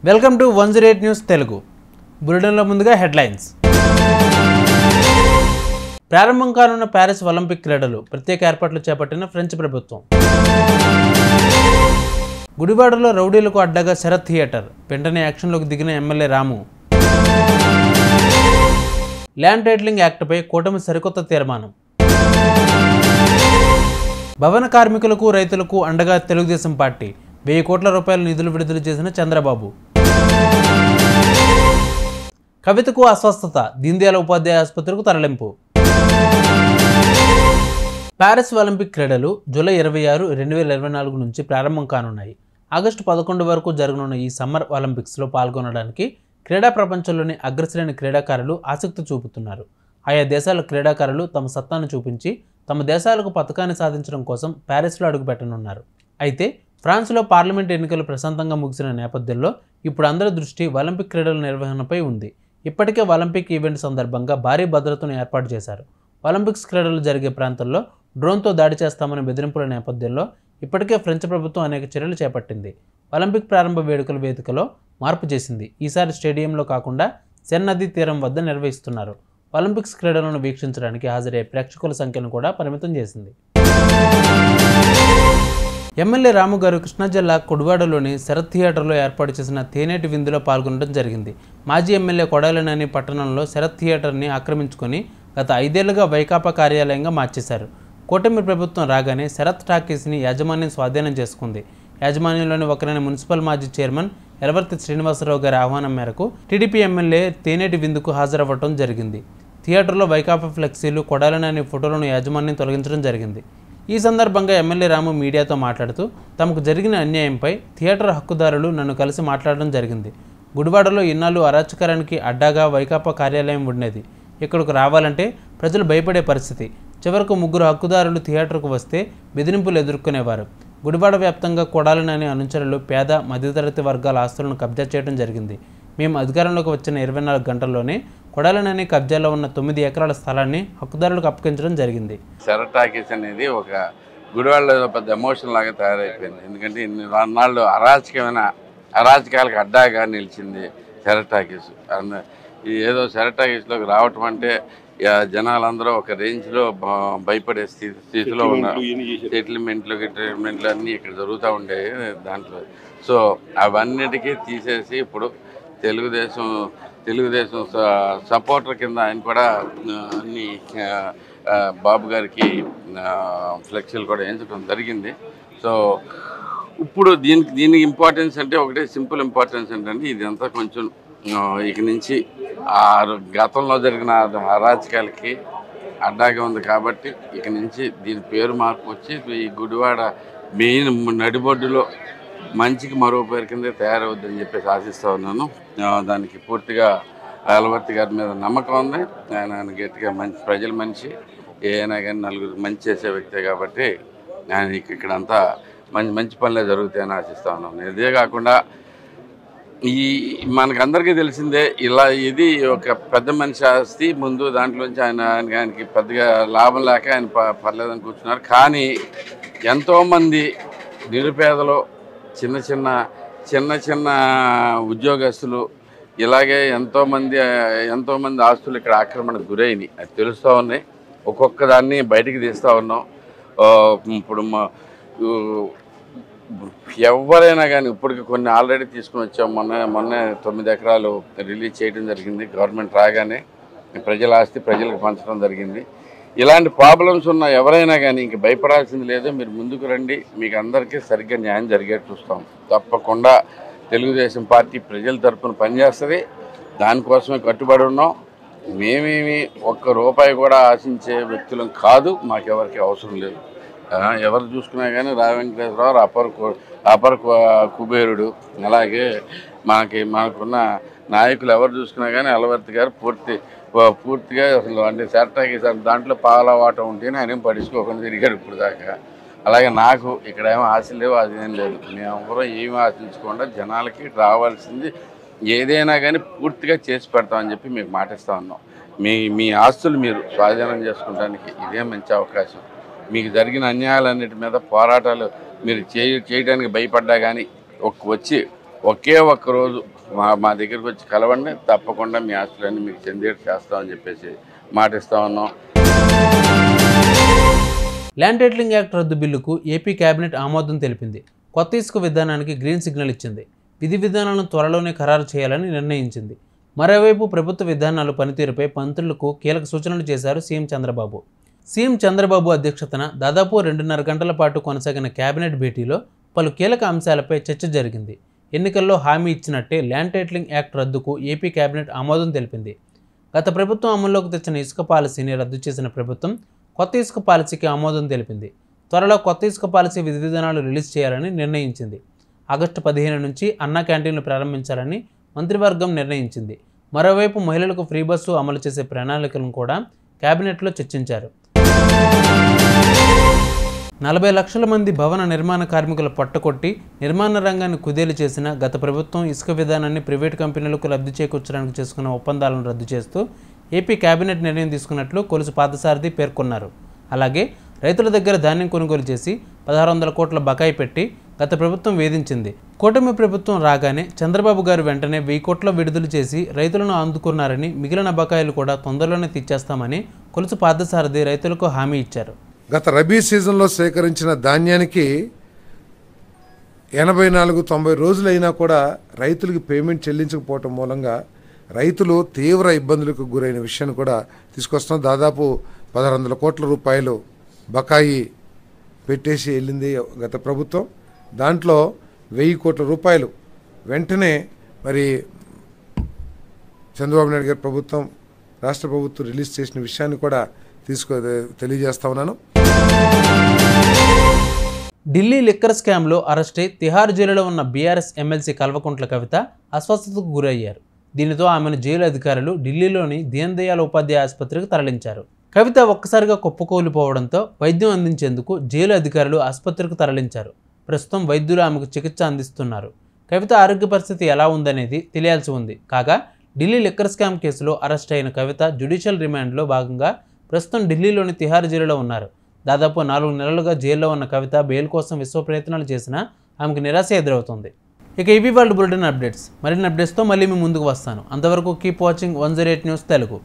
Welcome to 108 news Telugu. బులెటిన్లో ముందుగా headlines. ప్రారంభం కానున్న ప్యారిస్ ఒలింపిక్ క్రీడలు ప్రత్యేక ఏర్పాట్లు చేపట్టిన ఫ్రెంచ్ ప్రభుత్వం. గుడివాడలో రౌడీలకు అడ్డగా శరత్ థియేటర్, వెంటనే యాక్షన్లోకి దిగిన ఎమ్మెల్యే రాము. ల్యాండ్ టైటిలింగ్ యాక్ట్పై కూటమి సరికొత్త తీర్మానం. భవన కార్మికులకు రైతులకు అండగా తెలుగుదేశం పార్టీ, 1000 కోట్ల రూపాయల నిధులు విడుదల చేసిన చంద్రబాబు. కవితకు అస్వస్థత, దీన్ దయాళ్ ఉపాధ్యాయ ఆసుపత్రికి తరలింపు. ప్యారిస్ ఒలింపిక్ క్రీడలు జూలై 26, 2024 నుంచి ప్రారంభం కానున్నాయి. ఆగస్టు 11 వరకు జరగనున్న ఈ సమ్మర్ ఒలింపిక్స్లో పాల్గొనడానికి క్రీడా ప్రపంచంలోని అగ్రశ్రేణి క్రీడాకారులు ఆసక్తి చూపుతున్నారు. ఆయా దేశాల క్రీడాకారులు తమ సత్తాను చూపించి తమ దేశాలకు పతకాన్ని సాధించడం కోసం ప్యారిస్లో అడుగుపెట్టనున్నారు. అయితే ఫ్రాన్స్లో పార్లమెంట్ ఎన్నికలు ప్రశాంతంగా ముగిసిన నేపథ్యంలో ఇప్పుడు అందరి దృష్టి ఒలింపిక్ క్రీడల నిర్వహణపై ఉంది. ఇప్పటికే ఒలింపిక్ ఈవెంట్ సందర్భంగా భారీ భద్రతను ఏర్పాటు చేశారు. ఒలింపిక్స్ క్రీడలు జరిగే ప్రాంతంలో డ్రోన్తో దాడి చేస్తామనే బెదిరింపుల నేపథ్యంలో ఇప్పటికే ఫ్రెంచ్ ప్రభుత్వం అనేక చర్యలు చేపట్టింది. ఒలింపిక్ ప్రారంభ వేడుకల వేదికలో మార్పు చేసింది. ఈసారి స్టేడియంలో కాకుండా సెన్ నదీ తీరం వద్ద నిర్వహిస్తున్నారు. ఒలింపిక్స్ క్రీడలను వీక్షించడానికి హాజరయ్యే ప్రేక్షకుల సంఖ్యను కూడా పరిమితం చేసింది. ఎమ్మెల్యే రాము గారు కృష్ణా జిల్లా కొడివాడలోని శరత్ థియేటర్లో ఏర్పాటు చేసిన తేనేటి విందులో పాల్గొనడం జరిగింది. మాజీ ఎమ్మెల్యే కొడాలినాని పట్టణంలో శరత్ థియేటర్ని ఆక్రమించుకొని గత 5 ఏళ్లుగా వైకాపా కార్యాలయంగా మార్చేశారు. కూటమి ప్రభుత్వం రాగానే శరత్ టాకీస్ని యాజమాన్యం స్వాధీనం చేసుకుంది. యాజమాన్యంలోని ఒకరైన మున్సిపల్ మాజీ చైర్మన్ ఎలవర్తి శ్రీనివాసరావు గారి ఆహ్వానం మేరకు టీడీపీ ఎమ్మెల్యే తేనేటి విందుకు హాజరవ్వడం జరిగింది. థియేటర్లో వైకాపా ఫ్లెక్సీలు, కొడాలినాని ఫోటోలను యాజమాన్యం తొలగించడం జరిగింది. ఈ సందర్భంగా ఎమ్మెల్యే రాము మీడియాతో మాట్లాడుతూ తమకు జరిగిన అన్యాయంపై థియేటర్ హక్కుదారులు నన్ను కలిసి మాట్లాడడం జరిగింది. గుడివాడలో ఇన్నాళ్ళు అరాచకానికి అడ్డాగా వైకాపా కార్యాలయం ఉండేది. ఇక్కడకు రావాలంటే ప్రజలు భయపడే పరిస్థితి. చివరకు 3 హక్కుదారులు థియేటర్కు వస్తే బెదిరింపులు ఎదుర్కొనేవారు. గుడివాడ వ్యాప్తంగా కొడాలినాని అనుచరులు పేద మధ్యతరగతి వర్గాల ఆస్తులను కబ్జా చేయడం జరిగింది. మేము అధికారంలోకి వచ్చిన 24 గంటల్లోనే కొడాలినాని కబ్జాలో ఉన్న 9 ఎకరాల స్థలాన్ని హక్కుదారులకు అప్పగించడం జరిగింది. శరత్ టాకీస్ అనేది ఒక గుడివాడలో పెద్ద ఎమోషన్ లాగా తయారైపోయింది. ఎందుకంటే ఇన్ని నాళ్ళు అరాచకాలకు అడ్డాగా నిలిచింది శరత్ టాకీస్. ఏదో శరత్ టాకీస్లోకి రావటం అంటే జనాలందరూ ఒక రేంజ్లో భయపడే స్థితిలో ఉన్నారు. సెటిల్మెంట్లు అన్నీ ఇక్కడ జరుగుతూ ఉండేవి దాంట్లో. సో అవన్నిటికీ తీసేసి ఇప్పుడు తెలుగుదేశం సపోర్టర్ కింద ఆయన కూడా అన్ని బాబు గారికి ఫ్లెక్సీలు కూడా వేయించడం జరిగింది. సో ఇప్పుడు దీనికి ఇంపార్టెన్స్ అంటే ఒకటే సింపుల్ ఇంపార్టెన్స్ ఏంటంటే ఇదంతా కొంచెం ఇక నుంచి గతంలో జరిగిన అరాచకాలకి అడ్డాగా ఉంది కాబట్టి ఇక నుంచి దీని పేరు మార్పు వచ్చి ఈ గుడివాడ మెయిన్ నడిబొడ్డులో మంచికి మరో పేరు కింద తయారవుద్దని చెప్పేసి ఆశిస్తూ ఉన్నాను. దానికి పూర్తిగా ఎలవర్తి గారి మీద నమ్మకం ఉంది. ఆయన గట్టిగా మంచి ప్రజల మనిషి, ఏదైనా కానీ నలుగురు మంచి చేసే వ్యక్తే కాబట్టి ఆయన ఇక్కడంతా మంచి పనులే జరుగుతాయని ఆశిస్తూ ఉన్నాను. ఇదే కాకుండా మనకందరికీ తెలిసిందే, ఇది ఒక పెద్ద మనిషి ఆస్తి. ముందు దాంట్లోంచి ఆయనకి పెద్దగా లాభం లేక ఆయన పర్లేదని కూర్చున్నారు. కానీ ఎంతోమంది నిరుపేదలు, చిన్న చిన్న ఉద్యోగస్తులు, ఇలాగే ఎంతోమంది ఆస్తులు ఇక్కడ ఆక్రమణకు గురైనవి. అది తెలుస్తూ ఉన్నాయి. ఒక్కొక్క దాన్ని బయటికి తీస్తూ ఉన్నాం. ఇప్పుడు ఎవరైనా కానీ ఇప్పటికి కొన్ని ఆల్రెడీ తీసుకుని వచ్చాం. మొన్న 9 ఎకరాలు రిలీజ్ చేయడం జరిగింది. గవర్నమెంట్ రాగానే ప్రజల ఆస్తి ప్రజలకు పంచడం జరిగింది. ఇలాంటి ప్రాబ్లమ్స్ ఉన్న ఎవరైనా కానీ ఇంక భయపడాల్సింది లేదు. మీరు ముందుకు రండి, మీకు అందరికీ సరిగ్గా న్యాయం జరిగేట్టు చూస్తాం. తప్పకుండా తెలుగుదేశం పార్టీ ప్రజల తరఫున పనిచేస్తుంది. దానికోసమే కట్టుబడి ఉన్నాం. మేమేమి ఒక్క రూపాయి కూడా ఆశించే వ్యక్తులం కాదు. మాకెవరికి అవసరం లేదు. ఎవరు చూసుకున్నా కానీ రా వెంకటేశ్వరరావు అపర కుబేరుడు. అలాగే మాకున్న నాయకులు ఎవరు చూసుకున్నా కానీ ఎలవర్తి గారు పూర్తిగా అసలు అంటే శరటాకి దాంట్లో పాలవాటం ఉంటేనే ఆయన ఏం పడుచుకోకుండా తిరిగాడు ఇప్పుడు దాకా. అలాగే నాకు ఇక్కడ ఏమో ఆశ లేవు, అదేం లేదు. మేమెవరో ఏమి ఆశించకుండా జనాలకి రావాల్సింది ఏదైనా కానీ పూర్తిగా చేసి పెడతామని చెప్పి మీకు మాటిస్తూ ఉన్నాం. మీ ఆస్తులు మీరు స్వాధీనం చేసుకోవడానికి ఇదే మంచి అవకాశం. మీకు జరిగిన అన్యాయాలన్నిటి మీద పోరాటాలు మీరు చేయడానికి భయపడ్డా కానీ వచ్చి ఒకే ఒక్క రోజు మా దగ్గరికి వచ్చి కలవండి, తప్పకుండా మీ ఆస్తులన్నీ మీకు చెందేట్టు చేస్తామని చెప్పేసి మాటిస్తా ఉన్నాం. ల్యాండ్ టైటిలింగ్ యాక్ట్ రద్దు బిల్లుకు ఏపీ కేబినెట్ ఆమోదం తెలిపింది. కొత్త ఇసుక విధానానికి గ్రీన్ సిగ్నల్ ఇచ్చింది. విధి విధానాలను త్వరలోనే ఖరారు చేయాలని నిర్ణయించింది. మరోవైపు ప్రభుత్వ విధానాలు పనితీరుపై మంత్రులకు కీలక సూచనలు చేశారు సీఎం చంద్రబాబు. సీఎం చంద్రబాబు అధ్యక్షతన దాదాపు 2.5 గంటల పాటు కొనసాగిన కేబినెట్ భేటీలో పలు కీలక అంశాలపై చర్చ జరిగింది. ఎన్నికల్లో హామీ ఇచ్చినట్టే ల్యాండ్ టైటిలింగ్ యాక్ట్ రద్దుకు ఏపీ కేబినెట్ ఆమోదం తెలిపింది. గత ప్రభుత్వం అమల్లోకి తెచ్చిన ఇసుక పాలసీని రద్దు చేసిన ప్రభుత్వం కొత్త ఇసుక పాలసీకి ఆమోదం తెలిపింది. త్వరలో కొత్త ఇసుక పాలసీ విధి విధానాలు రిలీజ్ చేయాలని నిర్ణయించింది. ఆగస్టు 15 నుంచి అన్నా క్యాంటీన్లు ప్రారంభించాలని మంత్రివర్గం నిర్ణయించింది. మరోవైపు మహిళలకు ఫ్రీ బస్సు అమలు చేసే ప్రణాళికలను కూడా కేబినెట్లో చర్చించారు. 40 లక్షల మంది భవన నిర్మాణ కార్మికుల పట్టకొట్టి నిర్మాణ రంగాన్ని కుదేలు చేసిన గత ప్రభుత్వం ఇసుక విధానాన్ని ప్రైవేటు కంపెనీలకు లబ్ధి చేకూర్చడానికి చేసుకున్న ఒప్పందాలను రద్దు చేస్తూ ఏపీ కేబినెట్ నిర్ణయం తీసుకున్నట్లు కొలుసు పార్థసారథి పేర్కొన్నారు. అలాగే రైతుల దగ్గర ధాన్యం కొనుగోలు చేసి 1600 కోట్ల బకాయి పెట్టి గత ప్రభుత్వం వేధించింది. కూటమి ప్రభుత్వం రాగానే చంద్రబాబు గారు వెంటనే 1000 కోట్ల విడుదల చేసి రైతులను అందుకున్నారని, మిగిలిన బకాయిలు కూడా తొందరలోనే తీర్చేస్తామని కొలుసు పార్థసారథి రైతులకు హామీ ఇచ్చారు. గత రబీ సీజన్లో సేకరించిన ధాన్యానికి 84-90 రోజులైనా కూడా రైతులకు పేమెంట్ చెల్లించకపోవటం మూలంగా రైతులు తీవ్ర ఇబ్బందులకు గురైన విషయాన్ని కూడా తీసుకొస్తున్నాం. దాదాపు 1600 కోట్ల రూపాయలు బకాయి పెట్టేసి వెళ్ళింది గత ప్రభుత్వం. దాంట్లో 1000 కోట్ల రూపాయలు వెంటనే మరి చంద్రబాబు నాయుడు గారి ప్రభుత్వం, రాష్ట్ర ప్రభుత్వం రిలీజ్ చేసిన విషయాన్ని కూడా తెలియజేస్తా ఉన్నాను. ఢిల్లీ లిక్కర్ స్కామ్లో అరెస్టై తిహార్ జైలులో ఉన్న బీఆర్ఎస్ ఎమ్మెల్సీ కల్వకుంట్ల కవిత అస్వస్థతకు గురయ్యారు. దీనితో ఆమెను జైలు అధికారులు ఢిల్లీలోని దీన్ దయాళ్ ఉపాధ్యాయ ఆసుపత్రికి తరలించారు. కవిత ఒక్కసారిగా కుప్పకూలిపోవడంతో వైద్యం అందించేందుకు జైలు అధికారులు ఆసుపత్రికి తరలించారు. ప్రస్తుతం వైద్యులు ఆమెకు చికిత్స అందిస్తున్నారు. కవిత ఆరోగ్య పరిస్థితి ఎలా ఉందనేది తెలియాల్సి ఉంది. కాగా ఢిల్లీ లిక్కర్ స్కామ్ కేసులో అరెస్ట్ అయిన కవిత జ్యుడిషియల్ రిమాండ్లో భాగంగా ప్రస్తుతం ఢిల్లీలోని తిహార్ జైలులో ఉన్నారు. దాదాపు 4 నెలలుగా జైల్లో ఉన్న కవిత బెయిల్ కోసం విశ్వ ప్రయత్నాలు చేసినా ఆమెకు నిరాశ ఎదురవుతుంది. ఇక ఇవి వాళ్ళ బులెటిన్ అప్డేట్స్. మరిన్ని అప్డేట్స్తో మళ్ళీ మీ ముందుకు వస్తాను. అంతవరకు కీప్ వాచింగ్ 108 న్యూస్ తెలుగు.